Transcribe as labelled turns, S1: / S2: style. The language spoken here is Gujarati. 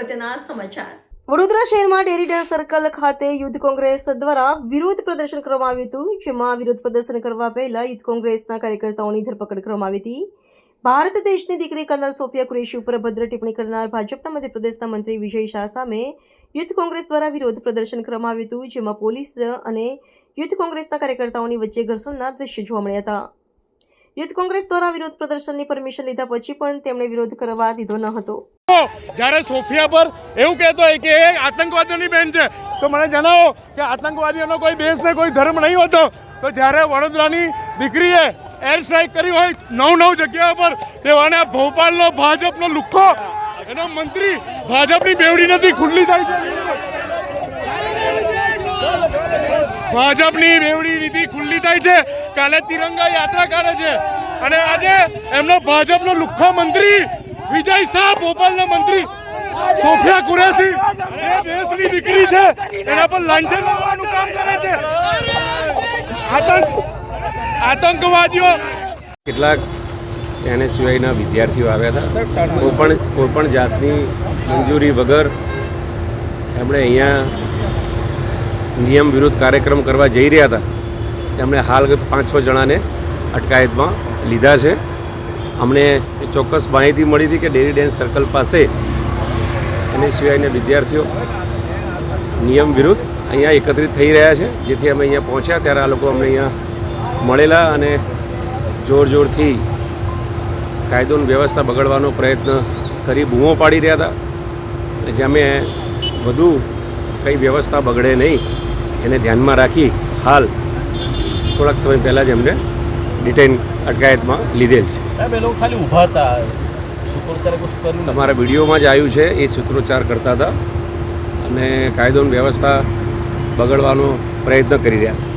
S1: અગત્યના સમાચાર।
S2: વડોદરા શહેરમાં ડેરી ડેર સર્કલ ખાતે યુથ કોંગ્રેસ દ્વારા વિરોધ પ્રદર્શન કરવામાં આવ્યું હતું, જેમાં વિરોધ પ્રદર્શન કરવા પહેલા યુથ કોંગ્રેસના કાર્યકર્તાઓની ધરપકડ કરવામાં આવી હતી। ભારત દેશની દીકરી કર્નલ સોફિયા કુરેશી ઉપર અભદ્ર ટિપ્પણી કરનાર ભાજપના મધ્યપ્રદેશના મંત્રી વિજય શાહ સામે યુથ કોંગ્રેસ દ્વારા વિરોધ પ્રદર્શન કરવામાં આવ્યું હતું, જેમાં પોલીસ અને યુથ કોંગ્રેસના કાર્યકર્તાઓની વચ્ચે ઘર્ષણના દ્રશ્યો જોવા મળ્યા હતા। યુથ કોંગ્રેસ દ્વારા વિરોધ પ્રદર્શનની પરમિશન લીધા પછી પણ તેમણે વિરોધ કરવા દીધો ન હતો।
S3: જ્યારે સોફિયા પર એવું કહેતો હોય કે એ આતંકવાદીઓની બેન છે, તો મને જણાવો કે આતંકવાદીઓનો કોઈ દેશ ને કોઈ ધર્મ નહીં હોતો, તો જ્યારે વડોદરાની દીકરીએ એર સ્ટ્રાઇક કરી હોય 9 જગ્યાઓ પર, તેવાને ભોપાલનો ભાજપનો લુખ્ખો એનો મંત્રી ભાજપની બેવડી નથી ખુલ્લી થાય છે, ભાજપની બેવડી નીતિ ખુલ્લી થાય છે। કાલે તિરંગા યાત્રા કાઢે છે અને આજે એમનો ભાજપનો લુખ્ખો મંત્રી વિજય શાહ, ભોપાલના મંત્રી સોફિયા કુરેશી જે દેશની દીકરી છે એના પર લાંછન લાવવાનું કામ કરે છે। આતંકવાદીઓ
S4: કેટલાક NSUIના વિદ્યાર્થીઓ આવ્યા હતા, કોઈ પણ જાતની મંજૂરી વગર એમણે અહીંયા નિયમ વિરુદ્ધ કાર્યક્રમ કરવા જઈ રહ્યા હતા। તેમણે હાલ 5-6 જણાને અટકાયતમાં લીધા છે। અમને ચોક્કસ માહિતી મળી હતી કે ડેરી ડેન્સ સર્કલ પાસે NSUIના વિદ્યાર્થીઓ નિયમ વિરુદ્ધ અહીંયા એકત્રિત થઈ રહ્યા છે, જેથી અમે અહીંયા પહોંચ્યા ત્યારે આ લોકો અમને અહીંયા મળેલા અને જોરથી કાયદોની વ્યવસ્થા બગાડવાનો પ્રયત્ન કરી બૂમો પાડી રહ્યા હતા। જે અમે વધુ કંઈ વ્યવસ્થા બગડે નહીં એને ધ્યાનમાં રાખી હાલ થોડાક સમય પહેલાં જ એમને ડિટેન અટકાયતમાં લીધેલ છે। તમારા વિડીયોમાં જ આવ્યું છે, એ સૂત્રોચ્ચાર કરતા હતા અને કાયદોની વ્યવસ્થા બગડવાનો પ્રયત્ન કરી રહ્યા।